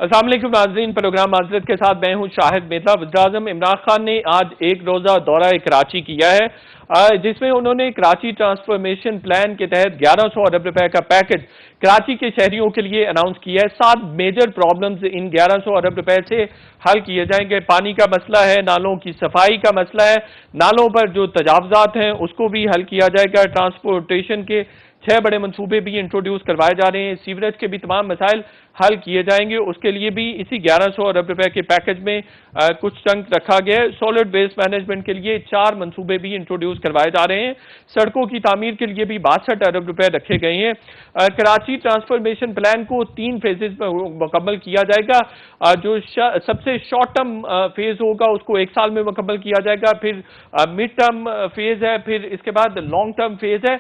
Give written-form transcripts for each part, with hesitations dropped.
अस्सलाम वालेकुम नाज़रीन, प्रोग्राम माज़रत के साथ मैं हूं शाहिद मेहता। वज़ीर-ए-आज़म इमरान खान ने आज एक रोज़ा दौरा कराची किया है, जिसमें उन्होंने कराची ट्रांसफॉर्मेशन प्लान के तहत 1100 अरब रुपए का पैकेज कराची के शहरियों के लिए अनाउंस किया है। 7 मेजर प्रॉब्लम्स इन 1100 अरब रुपए से हल किए जाएंगे। पानी का मसला है, नालों की सफाई का मसला है, नालों पर जो तजावजात हैं उसको भी हल किया जाएगा। ट्रांसपोर्टेशन के 6 बड़े मंसूबे भी इंट्रोड्यूस करवाए जा रहे हैं। सीवरेज के भी तमाम मसाइल हल किए जाएंगे। उसके लिए भी इसी 1100 अरब रुपए के पैकेज में कुछ चंक रखा गया है। सॉलिड वेस्ट मैनेजमेंट के लिए 4 मंसूबे भी इंट्रोड्यूस करवाए जा रहे हैं। सड़कों की तामीर के लिए भी 62 अरब रुपए रखे गए हैं। कराची ट्रांसफॉर्मेशन प्लान को 3 फेजेज में मुकम्मल किया जाएगा। जो सबसे शॉर्ट टर्म फेज होगा उसको 1 साल में मुकम्मल किया जाएगा, फिर मिड टर्म फेज है, फिर इसके बाद लॉन्ग टर्म फेज है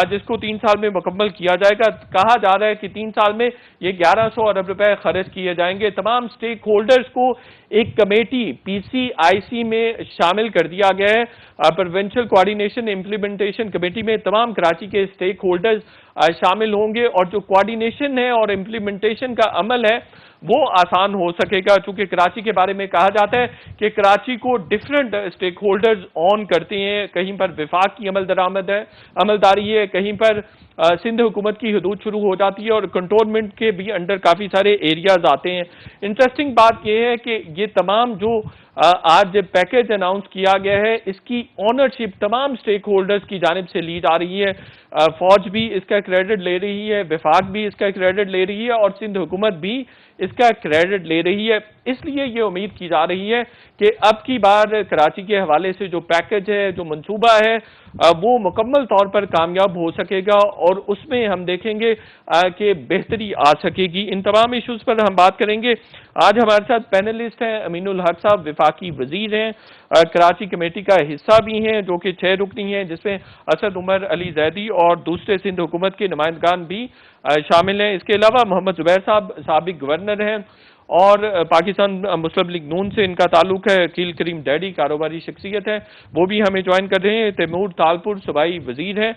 जिसको 3 साल में मुकम्मल किया जाएगा। कहा जा रहा है कि 3 साल में ये 1100 अरब रुपए खर्च किए जाएंगे। तमाम स्टेक होल्डर्स को एक कमेटी PCIC में शामिल कर दिया गया है। प्रोविंशियल कोऑर्डिनेशन इंप्लीमेंटेशन कमेटी में तमाम कराची के स्टेक होल्डर्स शामिल होंगे और जो कोऑर्डिनेशन है और इंप्लीमेंटेशन का अमल है वो आसान हो सकेगा। चूंकि कराची के बारे में कहा जाता है कि कराची को डिफरेंट स्टेक होल्डर्स ऑन करते हैं। कहीं पर विफाक की अमलदारी है, कहीं पर सिंध हुकूमत की हदूद शुरू हो जाती है और कंटोनमेंट के भी अंडर काफी सारे एरियाज आते हैं। इंटरेस्टिंग बात यह है कि ये तमाम जो आज पैकेज अनाउंस किया गया है इसकी ऑनरशिप तमाम स्टेक होल्डर्स की जानिब से ली जा रही है। फौज भी इसका क्रेडिट ले रही है, विफाक भी इसका क्रेडिट ले रही है और सिंध हुकूमत भी इसका क्रेडिट ले रही है। इसलिए ये उम्मीद की जा रही है कि अब की बार कराची के हवाले से जो पैकेज है, जो मंसूबा है, वो मुकम्मल तौर पर कामयाब हो सकेगा और उसमें हम देखेंगे कि बेहतरी आ सकेगी। इन तमाम इश्यूज पर हम बात करेंगे। आज हमारे साथ पैनलिस्ट हैं अमीनुल हक साहब, विफाकी वजीर हैं, कराची कमेटी का हिस्सा भी हैं जो कि 6 रुकनी हैं, जिसमें असद उमर अली जैदी और दूसरे सिंध हुकूमत के नुमाइंदगान भी शामिल हैं। इसके अलावा मोहम्मद जुबैर साहब साबिक गवर्नर हैं और पाकिस्तान मुस्लिम लीग नून से इनका ताल्लुक है। अकील करीम डैडी कारोबारी शख्सियत है, वो भी हमें ज्वाइन कर रहे हैं। तैमूर तालपुर सूबाई वजीर हैं,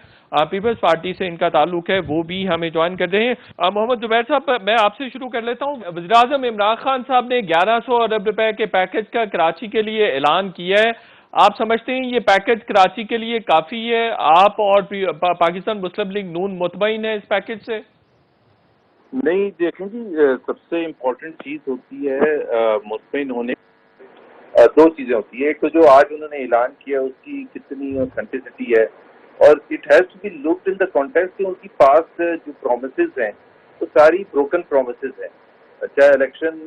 पीपल्स पार्टी से इनका ताल्लुक है, वो भी हमें ज्वाइन कर रहे हैं। मोहम्मद जुबैर साहब, मैं आपसे शुरू कर लेता हूँ। वज़ीर-ए-आज़म इमरान खान साहब ने 1100 अरब रुपए के पैकेज का कराची के लिए ऐलान किया है। आप समझते हैं ये पैकेज कराची के लिए काफी है? आप और पाकिस्तान मुस्लिम लीग नून मुतमईन है इस पैकेज से? नहीं, देखें जी, सबसे इम्पोर्टेंट चीज होती है मुतमईन होने। 2 चीजें होती है। एक तो जो आज उन्होंने ऐलान किया उसकी कितनी ऑथेंटिसिटी है और it has to be looked in the context कि उनकी पास्ट जो प्रॉमिसेस हैं वो सारी ब्रोकन प्रॉमिसेस हैं, चाहे इलेक्शन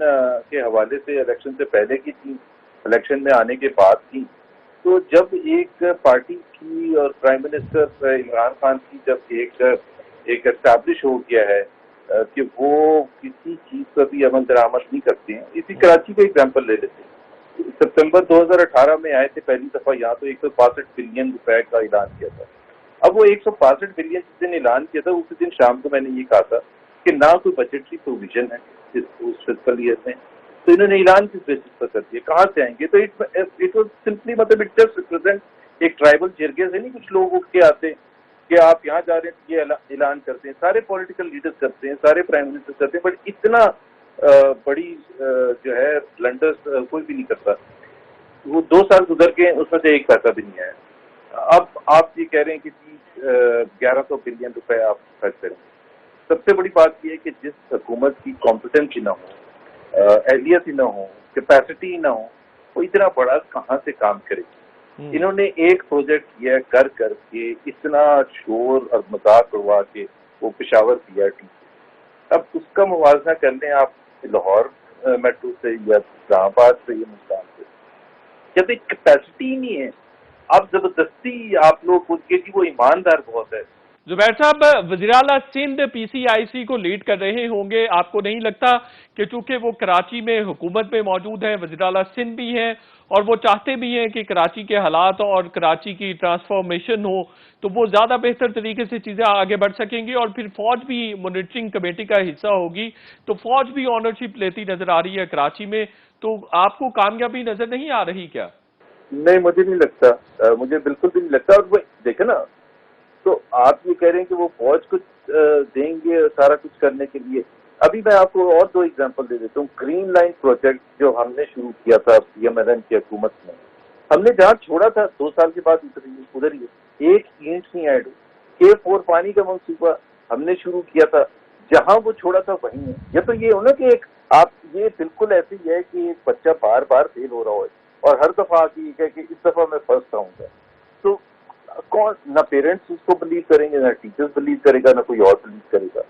के हवाले से, इलेक्शन से पहले की थी, इलेक्शन में आने के बाद की। तो जब एक पार्टी की और प्राइम मिनिस्टर इमरान खान की जब एक एस्टैब्लिश हो गया है कि वो किसी चीज पर भी अमल दरामद नहीं करते हैं। इसी कराची का एग्जाम्पल ले लेते हैं। सितंबर 2018 में आए थे पहली दफा यहाँ, तो 162 बिलियन रुपए का ऐलान किया था। अब वो 162 बिलियन जिस दिन ऐलान किया था उसी दिन शाम को मैंने ये कहा था कि ना कोई बजटरी प्रोविजन है उस फिस्कल ईयर में, तो इन्होंने ऐलान किस बेसिस पर कर दिया, कहाँ से आएंगे? तो इट वाज सिंपली, मतलब इट जस्ट रिप्रेजेंट एक ट्राइबल जिरगे से नहीं कुछ लोग उठ के आते कि आप यहाँ जा रहे हैं, ये ऐलान करते हैं। सारे पॉलिटिकल लीडर्स करते हैं, सारे प्राइम मिनिस्टर करते हैं, बट इतना बड़ी जो है ब्लंडर्स कोई भी नहीं करता। वो 2 साल गुजर के उसमें से 1 पैसा भी नहीं आया। अब आप ये कह रहे हैं कि 1100 बिलियन रुपए आप खर्च करें। सबसे बड़ी बात यह है कि जिस हुकूमत की कॉम्पिटेंसी ना हो, एहलियत ही ना हो, कैपेसिटी ही ना हो, वो इतना बड़ा कहाँ से काम करेगी? इन्होंने एक प्रोजेक्ट किया कर करके इतना शोर और मजाक उड़वा के वो पेशावर PRT। अब उसका मुवाजना कर लें आप लाहौर मेट्रो से या इस्लामाबाद से या मुल्तान से, जब एक कैपेसिटी ही नहीं है, आप जबरदस्ती आप लोग खुद के जी वो ईमानदार बहुत है। जुबैर साहब, वज़ीर-ए-आला सिंध PCIC को लीड कर रहे होंगे, आपको नहीं लगता कि चूंकि वो कराची में हुकूमत में मौजूद है, वज़ीर-ए-आला सिंध भी हैं और वो चाहते भी हैं कि कराची के हालात और कराची की ट्रांसफॉर्मेशन हो, तो वो ज्यादा बेहतर तरीके से चीजें आगे बढ़ सकेंगी और फिर फौज भी मॉनिटरिंग कमेटी का हिस्सा होगी, तो फौज भी ऑनरशिप लेती नजर आ रही है कराची में, तो आपको कामयाबी नजर नहीं आ रही क्या? नहीं, मुझे नहीं लगता, मुझे बिल्कुल भी नहीं लगता। और वो देखे ना, तो आप ये कह रहे हैं कि वो फौज कुछ देंगे सारा कुछ करने के लिए, ابھی میں آپ کو اور 2 ایگزامپل دے دیتا ہوں. گرین لائن پروجیکٹ جو ہم نے شروع کیا تھا PMLN کی حکومت میں, ہم نے جہاں چھوڑا تھا 2 سال کے بعد ادھر ہی ایک اینٹ نہیں ایڈ ہوئی. K4 پانی کا منصوبہ ہم نے شروع کیا تھا, جہاں وہ چھوڑا تھا وہیں ہے. یا تو یہ ہونا کہ ایک آپ یہ بالکل ایسے ہی ہے کہ ایک بچہ بار بار فیل ہو رہا ہو اور ہر دفعہ آ کے یہ کہے کہ اس دفعہ میں فرسٹ آؤں گا, تو کون نہ پیرنٹس اس کو بلیو کریں گے, نہ ٹیچرز بلیو کرے گا, نہ کوئی اور بلیو کرے گا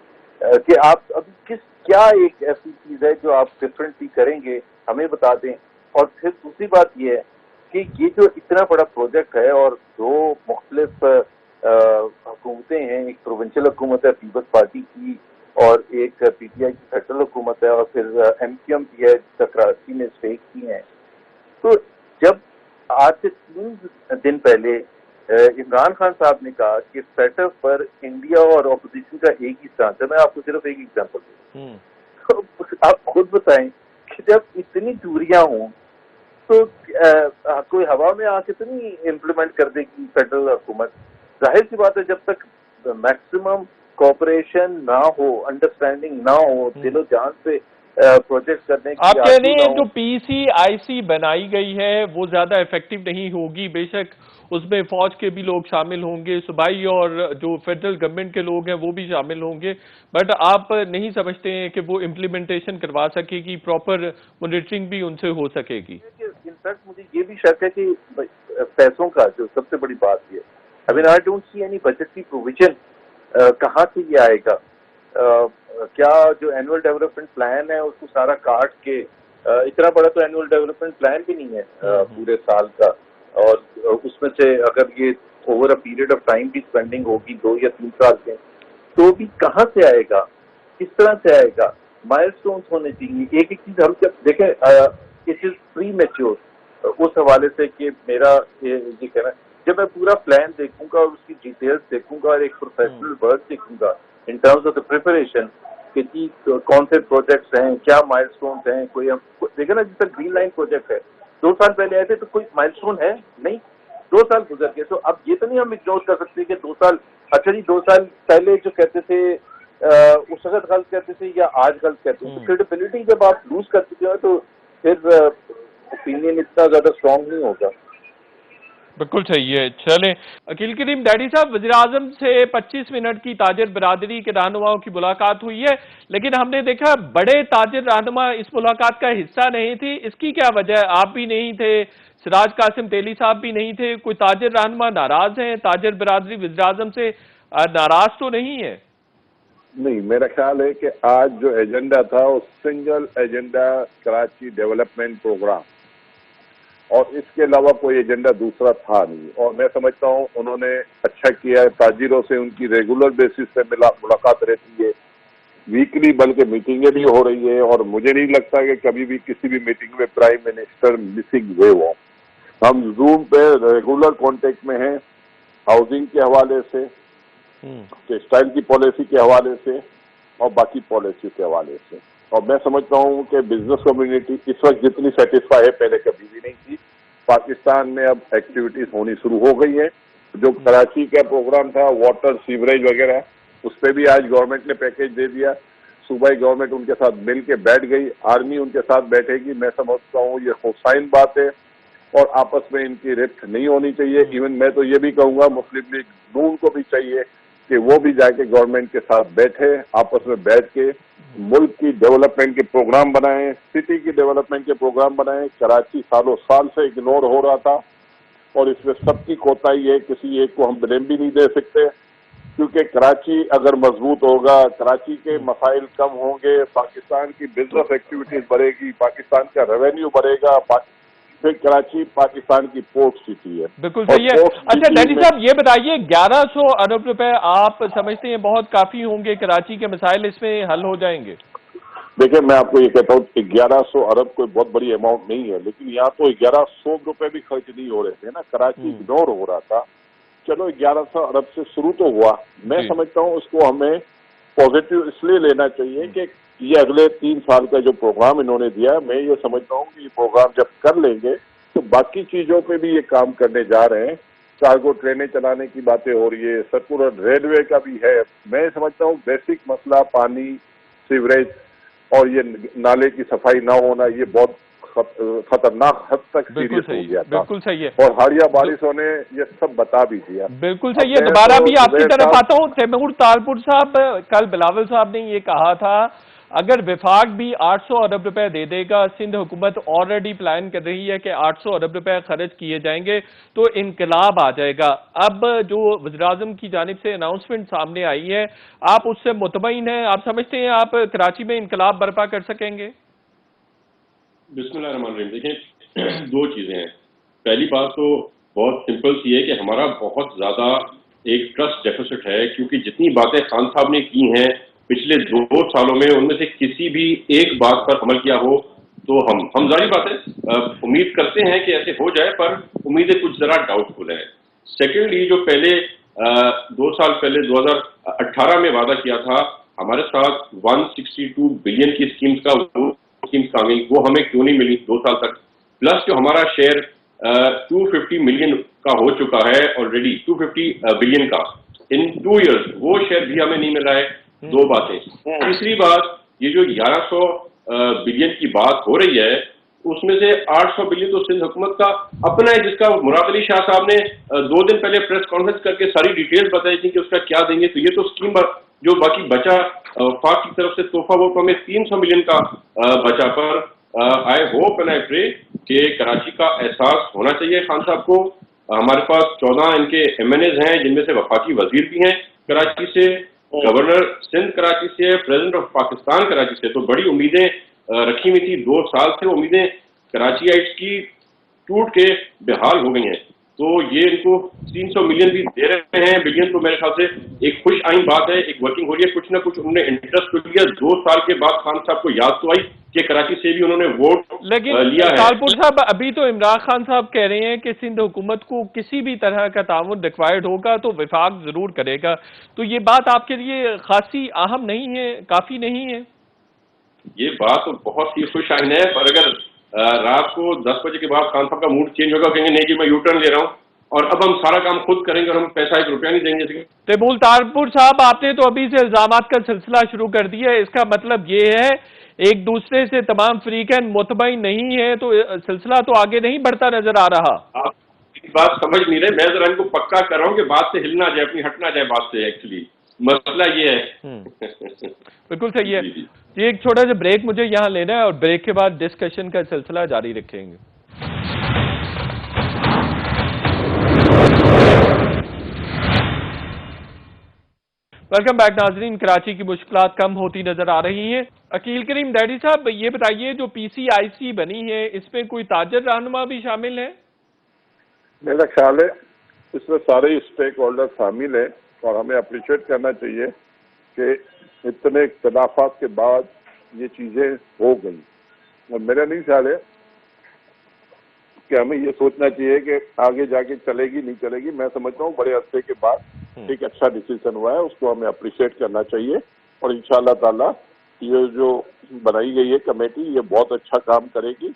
کہ آپ ابھی کیا ایک ایسی چیز ہے جو آپ ڈفرینٹلی کریں گے, ہمیں بتا دیں. اور پھر دوسری بات یہ ہے کہ یہ جو اتنا بڑا پروجیکٹ ہے اور 2 مختلف حکومتیں ہیں, ایک پروونشل حکومت ہے پیپلز پارٹی کی اور ایک PTI کی فیڈرل حکومت ہے, اور پھر MQM کی ہے جس کا کراچی میں اسٹیک کی ہیں. تو جب آج سے 3 دن پہلے عمران خان صاحب نے کہا کہ سیٹ اپ پر انڈیا اور اپوزیشن کا ایک ہی اسٹانس ہے, میں آپ کو صرف ایک ایگزامپل دوں, تو آپ خود بتائیں کہ جب اتنی دوریاں ہوں تو کوئی ہوا میں آ کے تو نہیں امپلیمنٹ کر دے گی فیڈرل حکومت. ظاہر سی بات ہے جب تک میکسیمم کوآپریشن نہ ہو, انڈرسٹینڈنگ نہ ہو, دل و جان سے پروجیکٹ کرنے کی آپ کہہ رہے آرزو نہ ہیں ہو. جو PCIC بنائی گئی ہے وہ زیادہ ایفیکٹو نہیں ہوگی, بے شک اس میں فوج کے بھی لوگ شامل ہوں گے, صوبائی اور جو فیڈرل گورنمنٹ کے لوگ ہیں وہ بھی شامل ہوں گے, بٹ آپ نہیں سمجھتے ہیں کہ وہ امپلیمنٹیشن کروا سکے گی, پراپر مانیٹرنگ بھی ان سے ہو سکے گی؟ انفیکٹ مجھے یہ بھی شک ہے کہ پیسوں کا جو سب سے بڑی بات یہ ہے, I don't see any بجٹری provision. کہاں سے یہ آئے گا؟ کیا جو اینول ڈیولپمنٹ پلان ہے اس کو سارا کاٹ کے, اتنا بڑا تو اینول ڈیولپمنٹ پلان بھی نہیں ہے پورے سال کا, اور اس میں سے اگر یہ over a period of time بھی اسپینڈنگ ہوگی 2 یا 3 سال کے, تو بھی کہاں سے آئے گا, کس طرح سے آئے گا؟ مائل سٹونز ہونے چاہیے. ایک ایک چیز ہم جب دیکھیں اٹ از پری میچور اس حوالے سے کہ میرا یہ کہنا ہے جب میں پورا پلان دیکھوں گا اور اس کی ڈیٹیلز دیکھوں گا اور ایک پروفیشنل ورک دیکھوں گا in terms of the preparation کہ جی کون سے پروجیکٹس ہیں, کیا مائل سٹونز ہیں. کوئی ہم دیکھیں نا جس طرح گرین لائن پروجیکٹ ہے 2 سال پہلے آئے تھے تو کوئی مائل سٹون ہے نہیں, 2 سال گزر گئے. تو اب یہ تو نہیں ہم اگنور کر سکتے کہ 2 سال, اچھا جی 2 سال پہلے جو کہتے تھے اس وقت غلط کہتے تھے یا آج غلط کہتے ہیں, تو کریڈیبلٹی جب آپ لوز کر چکے ہو تو پھر اوپینین اتنا زیادہ اسٹرانگ نہیں ہوگا. بالکل صحیح ہے. چلیں عقیل کریم ڈیڈی صاحب, وزیراعظم سے 25 منٹ کی تاجر برادری کے رہنماؤں کی ملاقات ہوئی ہے, لیکن ہم نے دیکھا بڑے تاجر رہنما اس ملاقات کا حصہ نہیں تھی. اس کی کیا وجہ ہے؟ آپ بھی نہیں تھے, سراج قاسم تیلی صاحب بھی نہیں تھے, کوئی تاجر رہنما ناراض ہیں؟ تاجر برادری وزیراعظم سے ناراض تو نہیں ہے؟ نہیں, میرا خیال ہے کہ آج جو ایجنڈا تھا وہ single agenda Karachi development program, اور اس کے علاوہ کوئی ایجنڈا دوسرا تھا نہیں. اور میں سمجھتا ہوں انہوں نے اچھا کیا ہے, تاجروں سے ان کی ریگولر بیسس پہ ملاقات رہتی ہے, ویکلی بلکہ میٹنگیں بھی ہو رہی ہے, اور مجھے نہیں لگتا کہ کبھی بھی کسی بھی میٹنگ میں پرائم منسٹر مسنگ ہوئے ہوں. ہم زوم پہ ریگولر کانٹیکٹ میں ہیں, ہاؤسنگ کے حوالے سے, ٹیکسٹائل کی پالیسی کے حوالے سے, اور باقی پالیسی کے حوالے سے. اور میں سمجھتا ہوں کہ بزنس کمیونٹی اس وقت جتنی سیٹسفائی ہے پہلے کبھی بھی نہیں تھی. پاکستان میں اب ایکٹیویٹیز ہونی شروع ہو گئی ہیں. جو کراچی کا پروگرام تھا واٹر سیوریج وغیرہ, اس پہ بھی آج گورنمنٹ نے پیکیج دے دیا. صوبائی گورنمنٹ ان کے ساتھ مل کے بیٹھ گئی, آرمی ان کے ساتھ بیٹھے گی. میں سمجھتا ہوں یہ حسین بات ہے, اور آپس میں ان کی رفت نہیں ہونی چاہیے. ایون میں تو یہ بھی کہوں گا مسلم لیگ نون کو بھی چاہیے کہ وہ بھی جا کے گورنمنٹ کے ساتھ بیٹھے, آپس میں بیٹھ کے ملک کی ڈیولپمنٹ کے پروگرام بنائیں, سٹی کی ڈیولپمنٹ کے پروگرام بنائیں. کراچی سالوں سال سے اگنور ہو رہا تھا, اور اس میں سب کی کوتاہی ہے, کسی ایک کو ہم بلیم بھی نہیں دے سکتے, کیونکہ کراچی اگر مضبوط ہوگا, کراچی کے مسائل کم ہوں گے, پاکستان کی بزنس ایکٹیویٹیز بڑھے گی, پاکستان کا ریونیو بڑھے گا. پھر کراچی پاکستان کی پورٹ سٹی ہے. بالکل صحیح ہے. اچھا ڈیڈی صاحب یہ بتائیے 1100 ارب روپے آپ سمجھتے ہیں بہت کافی ہوں گے؟ کراچی کے مسائل اس میں حل ہو جائیں گے؟ دیکھیں, میں آپ کو یہ کہتا ہوں کہ 1100 ارب کوئی بہت بڑی اماؤنٹ نہیں ہے, لیکن یہاں تو 1100 روپے بھی خرچ نہیں ہو رہے تھے نا. کراچی اگنور ہو رہا تھا. چلو 1100 ارب سے شروع تو ہوا. میں سمجھتا ہوں اس کو ہمیں پازیٹیو اس لیے لینا چاہیے کہ یہ اگلے 3 سال کا جو پروگرام انہوں نے دیا, میں یہ سمجھتا ہوں کہ یہ پروگرام جب کر لیں گے تو باقی چیزوں پہ بھی یہ کام کرنے جا رہے ہیں. کارگو ٹرینیں چلانے کی باتیں ہو رہی ہے, سرکولر ریلوے کا بھی ہے. میں سمجھتا ہوں بیسک مسئلہ پانی, सीवरेज और ये नाले की सफाई ना होना, ये बहुत खतरनाक हद तक सीरियस हो गया था। बिल्कुल सही है। और हालिया बारिशों ने ये सब बता भी दिया। बिल्कुल सही है। दोबारा भी आपकी तरफ आता हूँ। तैमूर तारपुर साहब, कल बिलावल साहब ने ये कहा था अगर विफाक भी 800 अरब रुपए दे देगा, सिंध हुकूमत ऑलरेडी प्लान कर रही है कि 800 अरब रुपए खर्च किए जाएंगे तो इनकलाब आ जाएगा। अब जो वज़ीर-ए-आज़म की जानिब से अनाउंसमेंट सामने आई है, आप उससे मुतमईन हैं? आप समझते हैं आप कराची में इनकलाब बर्पा कर सकेंगे? बिस्मिल्लाहिर्रहमानिर्रहीम। देखें, दो चीज़ें हैं। पहली बात तो बहुत सिंपल सी है कि हमारा बहुत ज़्यादा एक ट्रस्ट डेफिसिट है, क्योंकि जितनी बातें खान साहब ने की हैं पिछले 2 सालों में, उनमें से किसी भी एक बात पर अमल किया हो तो हम जारी बात है उम्मीद करते हैं कि ऐसे हो जाए, पर उम्मीदें कुछ ज़रा डाउटफुल हैं। सेकेंडली, जो पहले 2 साल पहले 2018 में वादा किया था हमारे साथ 162 बिलियन की स्कीम्स का, आ गई, वो हमें क्यों नहीं मिली 2 साल तक? प्लस जो हमारा शेयर 250 मिलियन का हो चुका है ऑलरेडी, 250 बिलियन का इन 2 इयर्स, वो शेयर भी हमें नहीं मिल रहा है। 2 बातें। तीसरी बात, ये जो 1100 बिलियन की बात हो रही है, उसमें से 800 बिलियन तो सिंध हुकूमत का अपना है, जिसका मुराद अली शाह साहब ने 2 दिन पहले प्रेस कॉन्फ्रेंस करके सारी डिटेल्स बताई थी कि उसका क्या देंगे। तो ये तो स्कीम जो बाकी बचा फाक की तरफ से तोहफा, वो तो हमें 300 मिलियन का बचा। पर I hope and I pray कि कराची का एहसास होना चाहिए खान साहब को। हमारे पास 14 इनके MNAs हैं, जिनमें से वफाकी वजीर भी हैं कराची से, गवर्नर सिंध कराची से, प्रेसिडेंट ऑफ पाकिस्तान कराची से। तो बड़ी उम्मीदें रखी हुई थी 2 साल से, उम्मीदें कराचीइट्स की टूट के बेहाल हो गई हैं। तो ये इनको 300 मिलियन भी दे रहे हैं, बिलियन, तो मेरे ख्याल से एक खुश आइन बात है, एक वर्किंग हो रही है। कुछ ना कुछ उन्होंने इंटरेस्ट तो लिया। 2 साल के बाद खान साहब को याद तो आई कि कराची से भी उन्होंने वोट लिया है। तारपुर साहब, अभी तो इमरान खान साहब कह रहे हैं कि सिंध हुकूमत को किसी भी तरह का ताउन रिक्वायर्ड होगा तो विफाक जरूर करेगा। तो ये बात आपके लिए खासी अहम नहीं है, काफी नहीं है? ये बात तो बहुत ही खुश आइन है, पर अगर रात को 10 बजे के बाद खान साहब का मूड चेंज होगा, कहेंगे नहीं जी मैं यू टर्न ले रहा हूँ और अब हम सारा काम खुद करेंगे और हम पैसा 1 रुपया नहीं देंगे। तैमूर तारपुर साहब, आपने तो अभी से इल्जामात का सिलसिला शुरू कर दिया है। इसका मतलब ये है एक दूसरे से तमाम फरीकैन मुतमईन नहीं है, तो सिलसिला तो आगे नहीं बढ़ता नजर आ रहा। आप बात समझ नहीं रहे। मैं जरा इनको पक्का कर रहा हूँ कि बात से हिलना जाए, अपनी हटना जाए बात से। एक्चुअली मसला ये है। बिल्कुल सही है। ये एक छोटा सा ब्रेक मुझे यहाँ लेना है और ब्रेक के बाद डिस्कशन का सिलसिला जारी रखेंगे। वेलकम बैक नाजरीन। कराची की मुश्किलात कम होती नजर आ रही हैं। अकील करीम डैडी साहब, ये बताइए जो PCIC बनी है, इसमें कोई ताजर रहनुमा भी शामिल है? मेरा ख्याल है इसमें सारे स्टेक होल्डर शामिल हैं और हमें अप्रिशिएट करना चाहिए कि इतने इख्तिलाफात के बाद ये चीज़ें हो गई। और मेरा नहीं ख्याल है कि हमें ये सोचना चाहिए कि आगे जाके चलेगी नहीं चलेगी। मैं समझता हूँ बड़े अरसे के बाद एक अच्छा डिसीजन हुआ है, उसको हमें अप्रिशिएट करना चाहिए। और इंशाअल्लाह ताला ये जो बनाई गई है कमेटी, ये बहुत अच्छा काम करेगी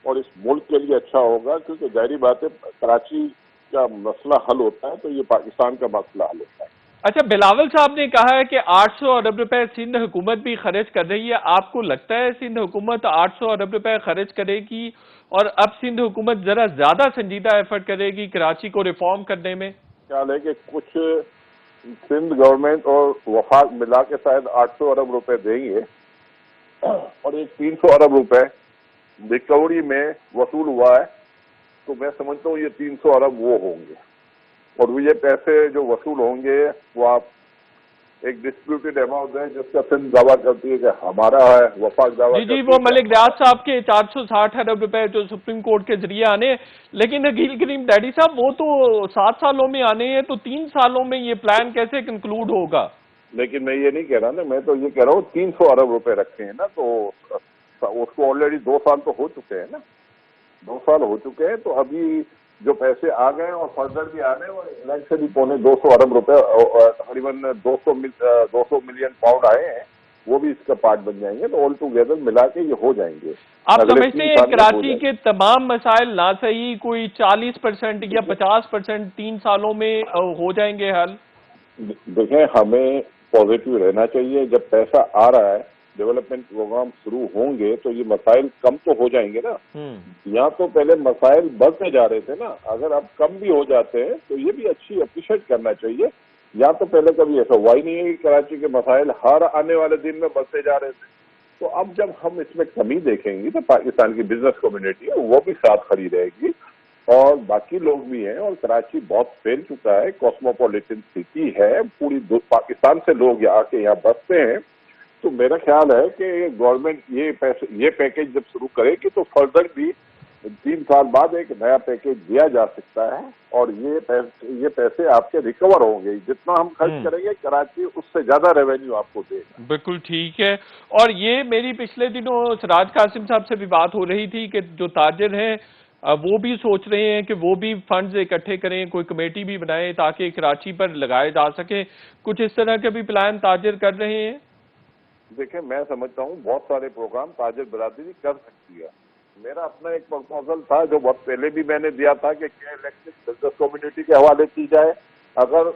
और इस मुल्क के लिए अच्छा होगा, क्योंकि जाहिर बात है कराची का मसला हल होता है तो ये पाकिस्तान का मसला हल होता है। अच्छा, बिलावल साहब ने कहा है कि 800 अरब रुपए सिंध हुकूमत भी खर्च कर रही है। आपको लगता है सिंध हुकूमत 800 अरब रुपए खर्च करेगी और अब सिंध हुकूमत जरा ज्यादा संजीदा एफर्ट करेगी कराची को रिफॉर्म करने में? ख्याल है कि कुछ सिंध गवर्नमेंट और वफाक मिला के शायद 800 अरब रुपए देंगे और एक 300 अरब रुपए रिकवरी में वसूल हुआ है। तो मैं समझता हूँ ये 300 अरब वो होंगे और ये पैसे जो वसूल होंगे वो आप एक डिस्प्यूटेड अमाउंट है जिसका सिंध दावा करती है कि हमारा है, वफाक दावा जी, वो मलिक रियाज साहब के 460 अरब रुपए जो सुप्रीम कोर्ट के जरिए आने। लेकिन अकील करीम डैडी साहब, वो तो 7 सालों में आने हैं, तो 3 सालों में ये प्लान कैसे कंक्लूड होगा? लेकिन मैं ये नहीं कह रहा ना, मैं तो ये कह रहा हूँ 300 अरब रुपए रखे हैं ना, तो उसको ऑलरेडी 2 साल तो हो चुके हैं ना, 2 साल हो चुके हैं। तो अभी जो पैसे आ गए और फर्दर भी आने, और इलाज से भी पौने 200 अरब रुपए, तकरीबन 200 मिलियन पाउंड आए हैं, वो भी इसका पार्ट बन जाएंगे। तो ऑल टुगेदर मिला के ये हो जाएंगे। आप समझते हैं कराची के तमाम मसाइल ना सही कोई 40% या 50% 3 सालों में हो जाएंगे हल? देखें, हमें पॉजिटिव रहना चाहिए। जब पैसा आ रहा है डेवलपमेंट प्रोग्राम शुरू होंगे तो ये मसाइल कम तो हो जाएंगे ना। यहाँ तो पहले मसाइल बढ़ते जा रहे थे ना, अगर अब कम भी हो जाते हैं तो ये भी अच्छी अप्रिशिएट करना चाहिए। यहाँ तो पहले कभी ऐसा हुआ ही नहीं है कि कराची के मसाइल हर आने वाले दिन में बढ़ते जा रहे थे। तो अब जब हम इसमें कमी देखेंगे तो पाकिस्तान की बिजनेस कम्युनिटी है वो भी साथ खड़ी रहेगी और बाकी लोग भी हैं। और कराची बहुत फैल चुका है, कॉस्मोपॉलिटन सिटी है, पूरी पाकिस्तान से लोग आके यहाँ बसते हैं। तो मेरा ख्याल है कि गवर्नमेंट ये पैकेज जब शुरू करेगी तो फर्दर भी 3 साल बाद एक नया पैकेज दिया जा सकता है और ये पैसे आपके रिकवर होंगे। जितना हम खर्च करेंगे कराची उससे ज्यादा रेवेन्यू आपको देगा। बिल्कुल ठीक है। और ये मेरी पिछले दिनों सिराज कासिम साहब से भी बात हो रही थी कि जो ताजिर हैं वो भी सोच रहे हैं कि वो भी फंड्स इकट्ठे करें, कोई कमेटी भी बनाएं ताकि कराची पर लगाए जा सके। कुछ इस तरह के भी प्लान ताजिर कर रहे हैं? देखें, मैं समझता हूँ बहुत सारे प्रोग्राम ताजिर बरादरी कर सकती है। मेरा अपना एक प्रपोजल था जो बहुत पहले भी मैंने दिया था कि क्या इलेक्ट्रिक बिजनेस कम्युनिटी के हवाले की जाए। अगर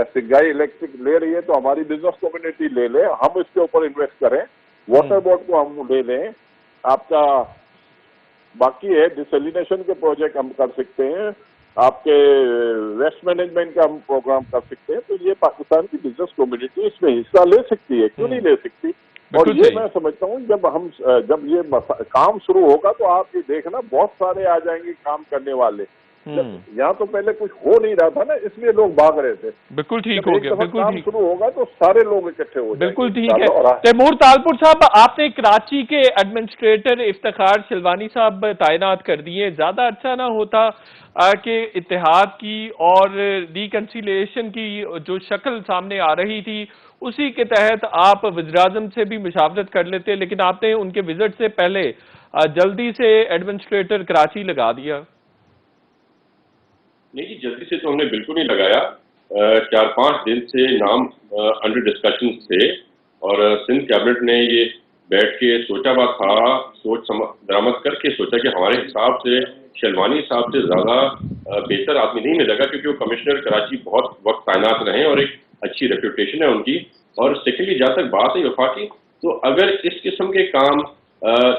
सिंगाई इलेक्ट्रिक ले रही है तो हमारी बिजनेस कम्युनिटी ले ले, हम इसके ऊपर इन्वेस्ट करें, वाटर बोर्ड को हम ले लें। आपका बाकी है डिसैलिनेशन के प्रोजेक्ट हम कर सकते हैं, आपके वेस्ट मैनेजमेंट का हम प्रोग्राम कर सकते हैं। तो ये पाकिस्तान की बिजनेस कम्युनिटी इसमें हिस्सा ले सकती है, क्यों नहीं ले सकती। और ये मैं समझता हूँ जब ये काम शुरू होगा तो आप ये देखना बहुत सारे आ जाएंगे काम करने वाले। यहाँ तो पहले कुछ हो नहीं रहा था ना, इसलिए लोग भाग रहे थे। बिल्कुल ठीक हो गया, बिल्कुल काम शुरू होगा तो सारे लोग इकट्ठे हो जाएंगे। बिल्कुल ठीक है। तैमूर तालपुर साहब, आपने कराची के एडमिनिस्ट्रेटर इफ्तिखार शिलवानी साहब तैनात कर दिए। ज्यादा अच्छा ना होता कि इत्तेहाद की और रिकंसिलिएशन की जो शक्ल सामने आ रही थी उसी के तहत आप वज़ीर-ए-आज़म से भी मुशावरत कर लेते, लेकिन आपने उनके विजिट से पहले जल्दी से एडमिनिस्ट्रेटर कराची लगा दिया। नहीं जी, जल्दी से तो हमने बिल्कुल नहीं लगाया। 4-5 दिन से नाम अंडर डिस्कशन थे और सिंध कैबिनेट ने ये बैठ के सोचा हुआ था, सोच बरामद करके सोचा कि हमारे हिसाब से शिलवानी साहब से ज़्यादा बेहतर आदमी नहीं मिलेगा, क्योंकि वो कमिश्नर कराची बहुत वक्त तैनात रहे और एक अच्छी रेपुटेशन है उनकी। और सेकेंडली जहाँ तक बात है वफाकी, तो अगर इस किस्म के काम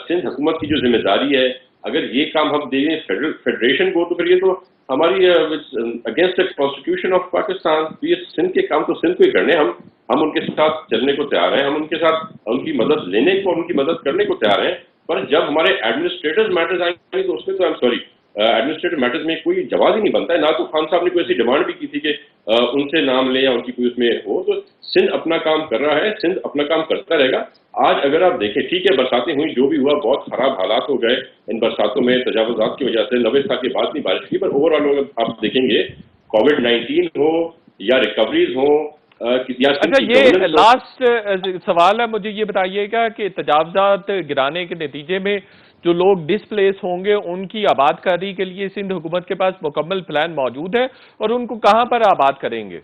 सिंध हुकूमत की जो जिम्मेदारी है, अगर ये काम हम दें फेडरेशन को, तो फिर ये तो हमारी against the constitution of Pakistan. तो ये सिंध के काम तो सिंध को ही करने, हम उनके साथ चलने को तैयार हैं, हम उनके साथ उनकी मदद लेने को, उनकी मदद करने को तैयार हैं। पर जब हमारे एडमिनिस्ट्रेटिव मैटर्स आएंगे तो उसमें तो I am sorry, administrative matters में कोई जवाब ही नहीं बनता है। ना तो खान साहब ने कोई ऐसी डिमांड भी की थी कि उनसे नाम लें या उनकी कोई उसमें हो। तो सिंध अपना काम कर रहा है, सिंध अपना काम करता रहेगा। आज अगर आप देखें, ठीक है बरसातें हुई, जो भी हुआ बहुत खराब हालात हो गए इन बरसातों में, तजावुजात की वजह से 90 साल के बाद नहीं बारिश की। पर ओवरऑल अगर आप देखेंगे कोविड-19 हो या रिकवरीज हो। अच्छा, ये लास्ट सवाल है, मुझे ये बताइएगा कि तजावुजात गिराने के नतीजे में जो लोग डिस्प्लेस होंगे उनकी आबादकारी के लिए सिंध हुकूमत के पास मुकम्मल प्लान मौजूद है और उनको कहां पर आबाद करेंगे?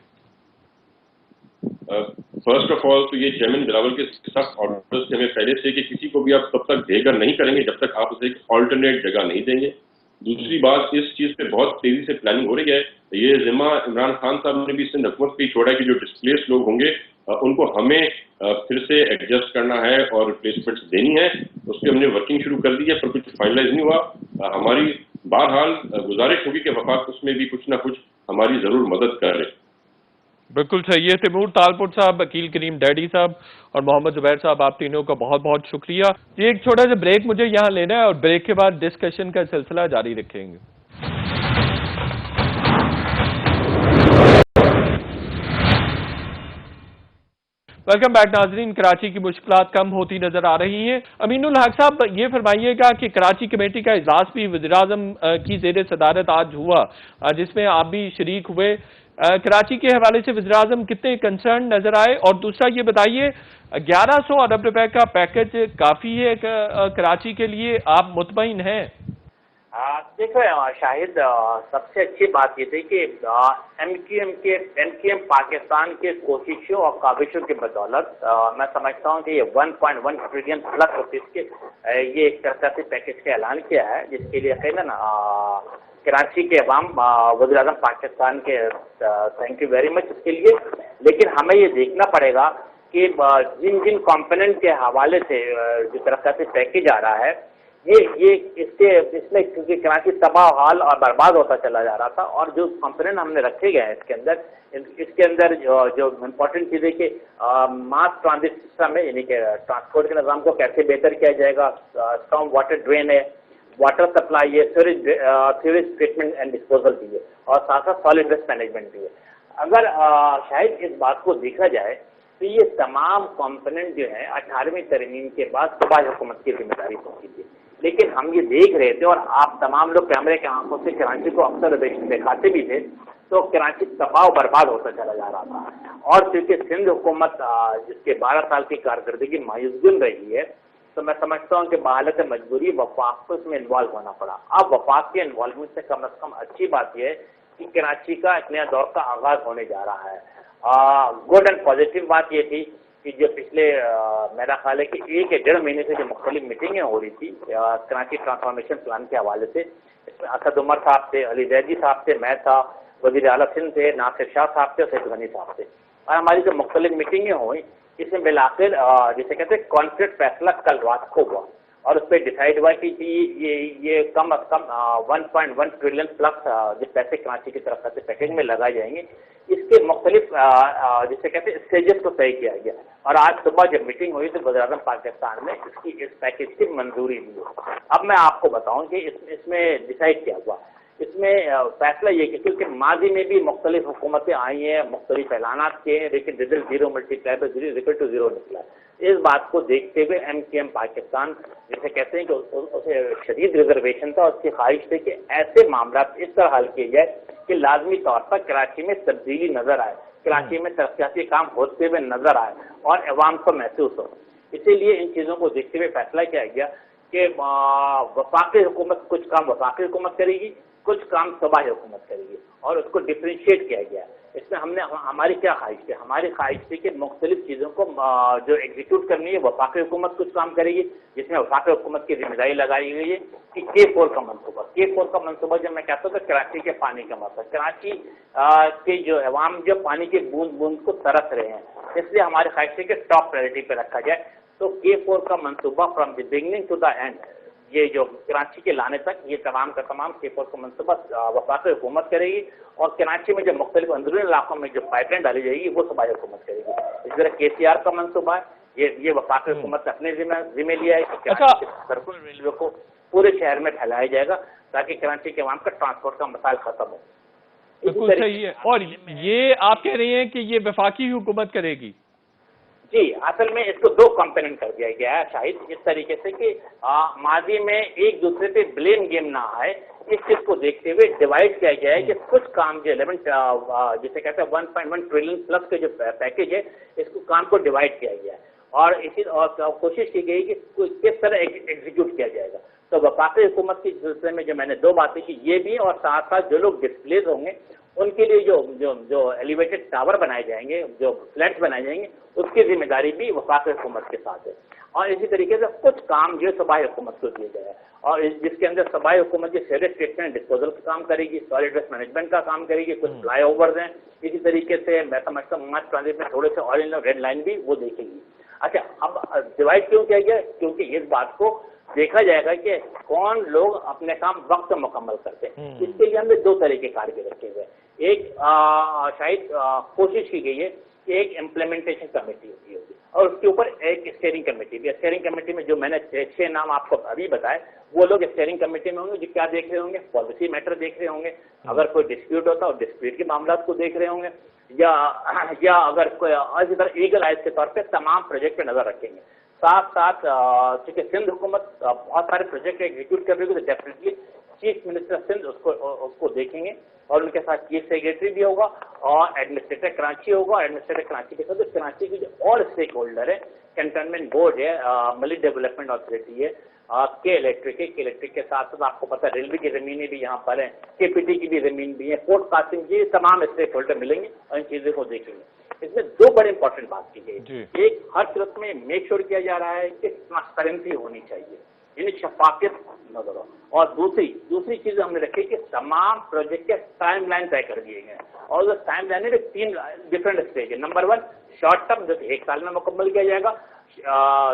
फर्स्ट ऑफ ऑल तो ये चेयरमैन बिलावल के सख्त ऑर्डर्स थे हमें पहले से कि किसी को भी आप तब तक बेघर नहीं करेंगे जब तक आप उसे एक ऑल्टरनेट जगह नहीं देंगे। दूसरी बात, इस चीज पे बहुत तेजी से प्लानिंग हो रही है। ये जिम्मा इमरान खान साहब ने भी सिंध हुकूमत पे छोड़ा है कि जो डिस्प्लेस लोग होंगे उनको हमें फिर से एडजस्ट करना है और रिप्लेसमेंट्स देनी है। उस पर हमने वर्किंग शुरू कर दी है, पर कुछ फाइनलाइज नहीं हुआ। हमारी बहरहाल गुजारिश होगी कि वफाक उसमें भी कुछ ना कुछ हमारी जरूर मदद करें। बिल्कुल सही है। तैमूर तालपुर साहब, वकील करीम डैडी साहब और मोहम्मद जुबैर साहब, आप तीनों का बहुत बहुत शुक्रिया। ये एक छोटा सा ब्रेक मुझे यहाँ लेना है और ब्रेक के बाद डिस्कशन का सिलसिला जारी रखेंगे। वेलकम बैक नाजरीन। कराची की मुश्किलात कम होती नजर आ रही हैं। अमीनुल हक साहब, ये फरमाइएगा कि कराची कमेटी का इजलास भी वज़ीर-ए-आज़म की ज़ेर सदारत आज हुआ, जिसमें आप भी शरीक हुए। कराची के हवाले से वज़ीर-ए-आज़म कितने कंसर्न नजर आए? और दूसरा ये बताइए, 1100 अरब रुपए का पैकेज काफी है कराची के लिए, आप मुतमईन हैं? देखो शाहिद, सबसे अच्छी बात ये थी कि एमक्यूएम पाकिस्तान के कोशिशों और काविशों की बदौलत मैं समझता हूँ कि ये 1.1 ट्रिलियन प्लस रुपीज के ये एक तरह से पैकेज का ऐलान किया है, जिसके लिए यकीनन कराची के अवाम वज़ीर-ए-आज़म पाकिस्तान के थैंक यू वेरी मच इसके लिए। लेकिन हमें ये देखना पड़ेगा کہ جن جن کمپوننٹ کے حوالے سے جو طرح سے پیکیج آ رہا ہے اس میں کیونکہ کراچی تباہ حال اور برباد ہوتا چلا جا رہا تھا، اور جو کمپوننٹ ہم نے رکھے گئے ہیں اس کے اندر جو امپورٹنٹ چیز ہے کہ ماس ٹرانزٹ سسٹم ہے، یعنی کہ ٹرانسپورٹ کے نظام کو کیسے بہتر کیا جائے گا، اسٹارم واٹر ڈرین ہے، واٹر سپلائی ہے، سیوریج ٹریٹمنٹ اینڈ ڈسپوزل بھی ہے، اور ساتھ ساتھ سالڈ ویسٹ مینجمنٹ بھی ہے۔ اگر شاید اس بات کو دیکھا جائے تو یہ تمام کمپوننٹ جو ہیں 18ویں ترمیم کے بعد صوبائی حکومت کی ذمہ داری ہوتی تھی، لیکن ہم یہ دیکھ رہے تھے اور آپ تمام لوگ کیمرے کے آنکھوں سے کراچی کو اکثر دکھاتے بھی تھے، تو کراچی تباہ و برباد ہوتا چلا جا رہا تھا۔ اور چونکہ سندھ حکومت جس کے 12 سال کی کارکردگی مایوس گن رہی ہے، تو میں سمجھتا ہوں کہ بحالت مجبوری وفاق کو اس میں انوالو ہونا پڑا۔ اب وفاق کے انوالومنٹ سے کم از کم اچھی بات یہ ہے کہ کراچی کا ایک نیا دور کا آغاز ہونے جا رہا ہے۔ گڈ اینڈ پازیٹیو بات یہ تھی کہ جو پچھلے میرا خیال ہے کہ 1 یا 1.5 مہینے سے جو مختلف میٹنگیں ہو رہی تھی کراچی ٹرانسفارمیشن پلان کے حوالے سے، اس میں اسد عمر صاحب تھے، علی زیدی صاحب تھے، میں تھا، وزیر اعلیٰ سندھ تھے، ناصر شاہ صاحب تھے اور سید غنی صاحب تھے، اور ہماری جو مختلف میٹنگیں ہوئیں اس میں بالآخر جسے کہتے ہیں کانکریٹ فیصلہ کل رات کو ہوا، اور اس پہ ڈیسائیڈ ہوا کہ یہ کم از کم 1.1 ٹریلین پلس جو پیسے کراچی کی طرف سے پیکیج میں لگائے جائیں گے، اس کے مختلف جسے کہتے ہیں اسٹیجز کو طے کیا گیا۔ اور آج صبح جب میٹنگ ہوئی تو وزیر اعظم پاکستان نے اس پیکیج کی منظوری دی۔ اب میں آپ کو بتاؤں کہ اس میں ڈیسائیڈ کیا ہوا۔ اس میں فیصلہ یہ کہ کیونکہ ماضی میں بھی مختلف حکومتیں آئی ہیں، مختلف اعلانات کیے ہیں، لیکن result 0 multiply by 0 equal to 0 نکلا۔ اس بات کو دیکھتے ہوئے MKM پاکستان جسے کہتے ہیں کہ اسے شدید ریزرویشن تھا، اس کی خواہش تھی کہ ایسے معاملات اس طرح حل کیے جائے کہ لازمی طور پر کراچی میں تبدیلی نظر آئے، کراچی میں ترقیاتی کام ہوتے ہوئے نظر آئے اور عوام کو محسوس ہو۔ اسی لیے ان چیزوں کو دیکھتے ہوئے فیصلہ کیا گیا کہ وفاقی حکومت کچھ کام وفاقی حکومت کرے گی، کچھ کام صوبائی حکومت کرے گی، اور اس کو ڈفرینشیٹ کیا گیا۔ اس میں ہماری کیا خواہش تھی؟ ہماری خواہش تھی کہ مختلف چیزوں کو جو ایگزیکیوٹ کرنی ہے وفاقی حکومت کچھ کام کرے گی، جس میں وفاقی حکومت کی ذمہ داری لگائی گئی ہے کہ K4 کا منصوبہ K4 کا منصوبہ جب میں کہتا ہوں تو کراچی کے پانی کا مسئلہ، کراچی کے جو عوام جو پانی کے بوند بوند کو ترس رہے ہیں، اس لیے ہماری خواہش تھی کہ ٹاپ پرائرٹی پہ رکھا جائے۔ تو K4 کا منصوبہ from the beginning to the end, یہ جو کراچی کے لانے تک یہ تمام کا تمام K4 کا منصوبہ وفاقی حکومت کرے گی، اور کراچی میں جو مختلف اندرونی علاقوں میں جو پائپ لائن ڈالی جائے گی وہ صوبائی حکومت کرے گی۔ اس طرح KCR کا منصوبہ ہے، یہ وفاقی حکومت اپنے ذمہ لیا ہے کہ کراچی سرکل ریلوے کو پورے شہر میں پھیلایا جائے گا تاکہ کراچی کے عوام کا ٹرانسپورٹ کا مسائل ختم ہو۔ بالکل صحیح ہے، اور یہ آپ کہہ رہے ہیں کہ یہ وفاقی حکومت کرے گی؟ جی، اصل میں اس کو 2 کمپوننٹ کر دیا گیا ہے شاید اس طریقے سے کہ ماضی میں ایک دوسرے پہ بلیم گیم نہ آئے، اس چیز کو دیکھتے ہوئے ڈیوائڈ کیا گیا ہے کہ کچھ کام جو 11 جسے کہتے ہیں 1.1 ٹریلین پلس کے جو پیکیج ہے اس کو کام کو ڈیوائڈ کیا گیا ہے، اور اسی کوشش کی گئی کہ کس طرح ایگزیکیوٹ کیا جائے گا۔ تو وفاقی حکومت کے سلسلے میں جو میں نے 2 باتیں کی یہ بھی، اور ساتھ ساتھ جو لوگ ڈسپلیز ہوں گے ان کے لیے جو ایلیویٹڈ ٹاور بنائے جائیں گے، جو فلیٹس بنائے جائیں گے، اس کی ذمہ داری بھی وفاقی حکومت کے ساتھ ہے۔ اور اسی طریقے سے کچھ کام جو صوبائی حکومت کو دیے گئے ہیں، اور جس کے اندر صوبائی حکومت جو سیوریج ٹریٹمنٹ ڈسپوزل کا کام کرے گی، سالڈ ویسٹ مینجمنٹ کا کام کرے گی، کچھ فلائی اوورز ہیں، اسی طریقے سے میں سمجھتا ہوں ماس ٹرانزٹ میں تھوڑے سے آئل ریڈ لائن بھی وہ دیکھے گی۔ اچھا، اب ڈیوائڈ کیوں کیا گیا؟ کیونکہ اس بات کو دیکھا جائے گا کہ کون لوگ اپنے کام وقت سے مکمل کرتے ہیں۔ اس کے لیے ہم نے 2 طریقے کار کے رکھے ہوئے، ایک شاید کوشش کی گئی ہے کہ ایک امپلیمنٹیشن کمیٹی ہوتی ہوگی، اور اس کے اوپر ایک اسٹیئرنگ کمیٹی بھی۔ اسٹیئرنگ کمیٹی میں جو میں نے 6 نام آپ کو ابھی بتائے، وہ لوگ اسٹیئرنگ کمیٹی میں ہوں گے جو کیا دیکھ رہے ہوں گے؟ پالیسی میٹر دیکھ رہے ہوں گے، اگر کوئی ڈسپیوٹ ہوتا ہے اور ڈسپیوٹ کے معاملات کو دیکھ رہے ہوں گے، یا اگر کوئی اسی طرح ایگل آئز کے طور پہ تمام پروجیکٹ پہ نظر رکھیں گے۔ ساتھ ساتھ چونکہ سندھ حکومت بہت سارے پروجیکٹ ایگزیکیوٹ کر رہی ہے تو ڈیفینیٹلی چیف منسٹر سندھ اس کو دیکھیں گے، اور ان کے ساتھ چیف سیکریٹری بھی ہوگا اور ایڈمنسٹریٹر کراچی ہوگا۔ ایڈمنسٹریٹر کراچی کے ساتھ کراچی کے جو اور اسٹیک ہولڈر ہے، کنٹونمنٹ بورڈ ہے، ملک ڈیولپمنٹ اتھارٹی ہے، کے الیکٹرک کے ساتھ ساتھ آپ کو پتہ ہے ریلوے کی زمینیں بھی یہاں پر ہیں، KPT کی بھی زمین بھی ہے، پورٹ قاسم کی، تمام اسٹیک ہولڈر ملیں گے اور ان چیزوں کو دیکھیں گے۔ اس میں 2 بڑے امپورٹنٹ بات کی گئی۔ ایک، ہر صورت میں میک شور کیا جا رہا ہے کہ ٹرانسپیرنسی ہونی چاہیے، यानी शफाफियत नजर हो। और दूसरी चीज हमने रखी कि तमाम प्रोजेक्ट के टाइम लाइन तय कर दिए गए और जो टाइम लाइन है 3 डिफरेंट स्टेज है। नंबर 1 शॉर्ट टर्म, जो 1 साल में मुकम्मल किया जाएगा,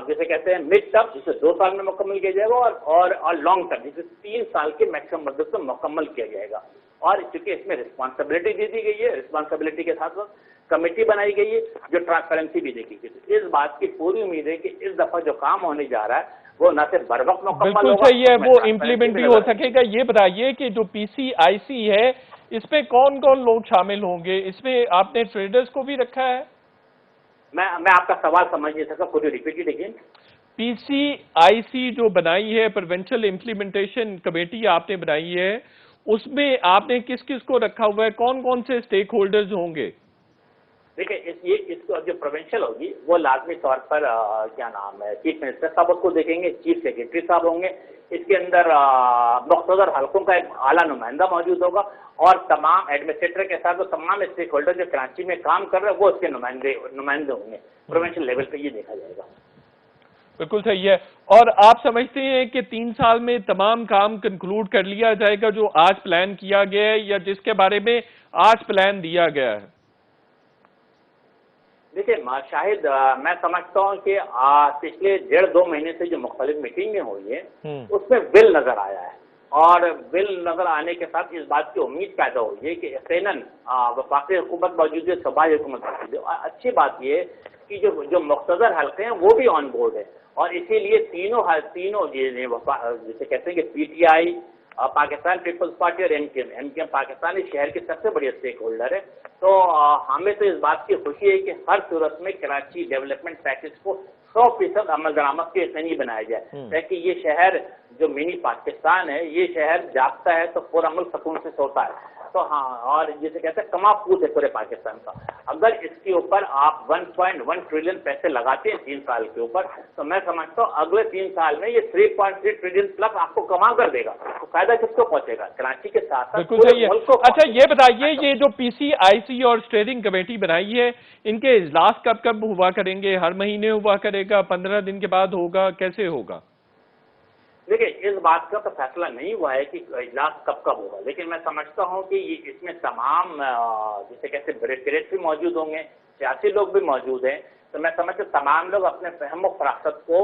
जैसे कहते हैं मिड टर्म, जिसे 2 साल में मुकम्मल किया जाएगा, और लॉन्ग टर्म, जिसे 3 साल के मैक्सिमम मदद से मुकम्मल किया जाएगा। और चूंकि इसमें रिस्पॉन्सिबिलिटी दे दी गई है, रिस्पॉन्सिबिलिटी के साथ साथ कमेटी बनाई गई है जो ट्रांसपेरेंसी भी देखी गई। इस बात की पूरी उम्मीद है कि इस दफा जो काम होने जा रहा है वो न सिर्फ बर वक्त मुकम्मल होगा, बिल्कुल सही है, वो इम्प्लीमेंट भी हो सकेगा। ये बताइए कि जो PCIC है इसमें कौन कौन लोग शामिल होंगे? इसमें आपने ट्रेडर्स को भी रखा है? मैं आपका सवाल समझ नहीं सका, कुछ रिपीट अगेन। PCIC जो बनाई है, प्रोविंशियल इम्प्लीमेंटेशन कमेटी आपने बनाई है, उसमें आपने किस किस को रखा हुआ है? कौन कौन से स्टेक होल्डर्स होंगे? देखिए, इसको जो प्रोविंशियल होगी वो लाजमी तौर पर क्या नाम है, चीफ मिनिस्टर साहब उसको देखेंगे, चीफ सेक्रेटरी साहब होंगे, इसके अंदर मुख्तदर हल्कों का एक आला नुमाइंदा मौजूद होगा और तमाम एडमिनिस्ट्रेटर के साथ वो तमाम स्टेक होल्डर जो कराची में काम कर रहे हैं वो उसके नुमाइंदे होंगे। प्रोविंशियल लेवल पे ये देखा जाएगा। बिल्कुल सही है। और आप समझते हैं कि 3 साल में तमाम काम कंक्लूड कर लिया जाएगा जो आज प्लान किया गया है, या जिसके बारे में आज प्लान दिया गया है? देखिए शाहिद, मैं समझता हूँ कि पिछले 1.5-2 महीने से जो मुख्तलिफ मीटिंगें हुई है उसमें बिल नजर आया है, और बिल नजर आने के साथ इस बात की उम्मीद पैदा हुई है कि यकीनन वफाकी हुकूमत मौजूद है, सूबाई हुकूमत मौजूद है। और अच्छी बात यह है कि जो मुख्तदर हल्के हैं वो भी ऑन बोर्ड है, और इसीलिए तीनों जिसे कहते हैं कि PTI, पाकिस्तान पीपल्स पार्टी और MKM पाकिस्तानी शहर के सबसे बड़े स्टेक होल्डर है। तो हमें तो इस बात की खुशी है कि हर सूरत में कराची डेवलपमेंट पैकेज को 100% अमल दरामद के यकीनी बनाया जाए, ताकि ये शहर जो मिनी पाकिस्तान है, ये शहर जागता है तो पूरा मुल्क सुकून से सोता है। तो हाँ, और जिसे कहते हैं कमापूत है पूरे पाकिस्तान का। अगर इसके ऊपर आप 1.1 ट्रिलियन पैसे लगाते हैं 3 साल के ऊपर, तो मैं समझता हूँ अगले 3 साल में ये 3.3 ट्रिलियन प्लस आपको कमा कर देगा। तो फायदा किसको पहुंचेगा? कराची के साथ साथ बिल्कुल सही है। अच्छा ये बताइए, ये जो PCIC और स्टीयरिंग कमेटी बनाई है, इनके इजलास कब कब हुआ करेंगे? हर महीने हुआ करेगा? 15 दिन के बाद होगा? कैसे होगा? देखिए, इस बात का तो फैसला नहीं हुआ है कि इजलास कब कब होगा, लेकिन मैं समझता हूँ कि इसमें तमाम जिसे कहते हैं ब्यूरोक्रेट भी मौजूद होंगे, सियासी लोग भी मौजूद हैं। तो मैं समझता हूँ तमाम लोग अपने फहम और फरासत को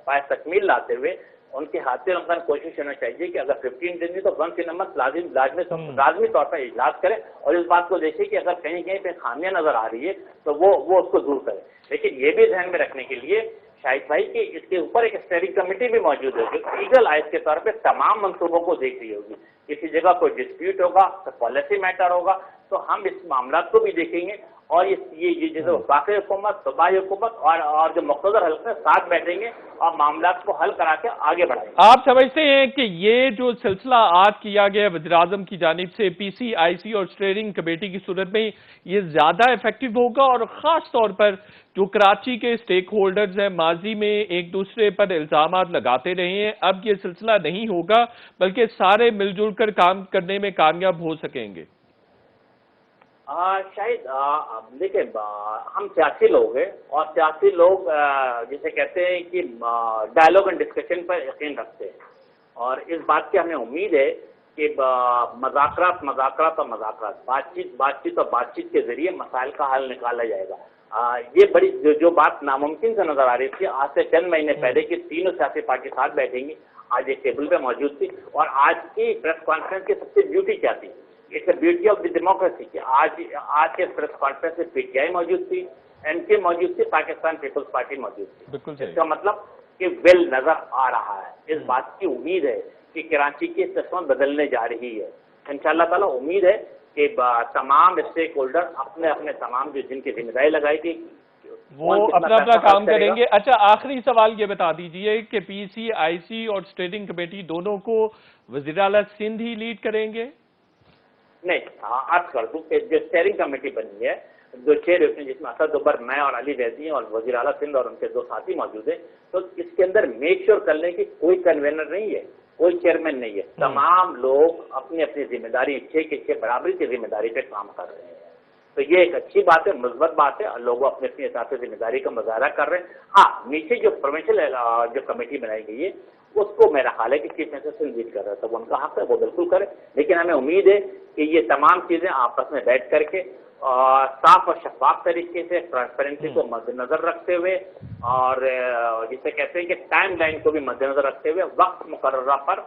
पाए तकमील लाते हुए उनके हासिल अमकन कोशिश होना चाहिए कि अगर 15 दिन में तो 1 दिन लाजमी तौर पर इजलास करें और इस बात को देखें कि अगर कहीं कहीं पे खामियां नजर आ रही है तो वो उसको दूर करें। लेकिन ये भी ध्यान में रखने के लिए शाहिद भाई कि इसके ऊपर एक स्टीयरिंग कमेटी भी मौजूद है जो ईगल आइज के तौर पे तमाम मंसूबों को देख रही होगी। किसी जगह कोई डिस्प्यूट होगा तो पॉलिसी मैटर होगा, तो हम इस मामला को भी देखेंगे और ये जैसे वफाकी हुकूमत, सूबाई हुकूमत और जो मुख्तदर हल्के साथ बैठेंगे और मामला को हल करा के आगे बढ़ाएंगे। आप समझते हैं कि ये जो सिलसिला आज किया गया वज़ीर-ए-आज़म की जानिब से PCIC और स्टीयरिंग कमेटी की सूरत में, ये ज्यादा इफेक्टिव होगा? और खास तौर पर जो कराची के स्टेक होल्डर्स हैं, माजी में एक दूसरे पर इल्जामात लगाते रहे हैं, अब ये सिलसिला नहीं होगा बल्कि सारे मिलजुल कर काम करने में कामयाब हो सकेंगे? शायद देखिए, हम सियासी लोग हैं और सियासी लोग जिसे कहते हैं कि डायलॉग एंड डिस्कशन पर यकीन रखते हैं, और इस बात की हमें उम्मीद है कि मज़ाकरात और बातचीत के जरिए मसाइल का हल निकाला जाएगा। ये बड़ी जो बात नामुमकिन से नजर आ रही थी आज से चंद महीने पहले कि तीनों सियासी पार्टी साथ बैठेंगी, आज एक टेबल पे मौजूद थी। और आज की प्रेस कॉन्फ्रेंस की सबसे ब्यूटी क्या थी? It's the beauty of the democracy कि आज के प्रेस कॉन्फ्रेंस में PTI मौजूद थी, MK मौजूद थी, पाकिस्तान पीपल्स पार्टी मौजूद थी। इसका मतलब कि वेल नजर आ रहा है। इस बात की उम्मीद है कि कराची की तस्वीर बदलने जा रही है। इंशाअल्लाह ताला उम्मीद है कि तमाम स्टेक होल्डर अपने अपने तमाम जो जिनकी जिम्मेदारी लगाई थी वो अपना अपना काम करेंगे। अच्छा, आखिरी सवाल ये बता दीजिए कि PCIC और स्टीयरिंग कमेटी दोनों को वज़ीर आला सिंध ही लीड करेंगे? नहीं, अर्ज कर दूं कि जो स्टीयरिंग कमेटी बनी है, जो चेयर जिसमें असद उमर, मैं और अली वैदी और वज़ीर आला सिंध और उनके 2 साथी मौजूद है, तो इसके अंदर मेक श्योर कर लें कि कोई कन्वेनर नहीं है, कोई चेयरमैन नहीं है। तमाम लोग अपनी अपनी जिम्मेदारी 6 के 6 बराबरी की जिम्मेदारी पे काम कर रहे हैं। تو یہ ایک اچھی بات ہے، مثبت بات ہے، لوگ اپنے اپنے حساب سے ذمہ داری کا مظاہرہ کر رہے ہیں۔ ہاں، نیچے جو پروونشل جو کمیٹی بنائی گئی ہے اس کو میرا خیال ہے کہ چیف منسٹر سے انویٹ کر رہا ہے، تب ان کا حق ہے، وہ بالکل کرے، لیکن ہمیں امید ہے کہ یہ تمام چیزیں آپس میں بیٹھ کر کے صاف اور شفاف طریقے سے ٹرانسپیرنسی کو مد نظر رکھتے ہوئے اور جسے کہتے ہیں کہ ٹائم لائن کو بھی مد نظر رکھتے ہوئے وقت مقررہ پر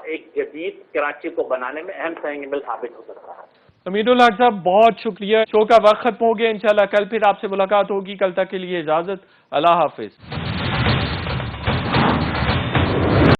ایک جدید کراچی کو بنانے میں اہم سنگ میل ثابت ہو سکتا ہے۔ حمید الحق صاحب بہت شکریہ، شو کا وقت ختم ہو گیا، انشاءاللہ کل پھر آپ سے ملاقات ہوگی، کل تک کے لیے اجازت، اللہ حافظ۔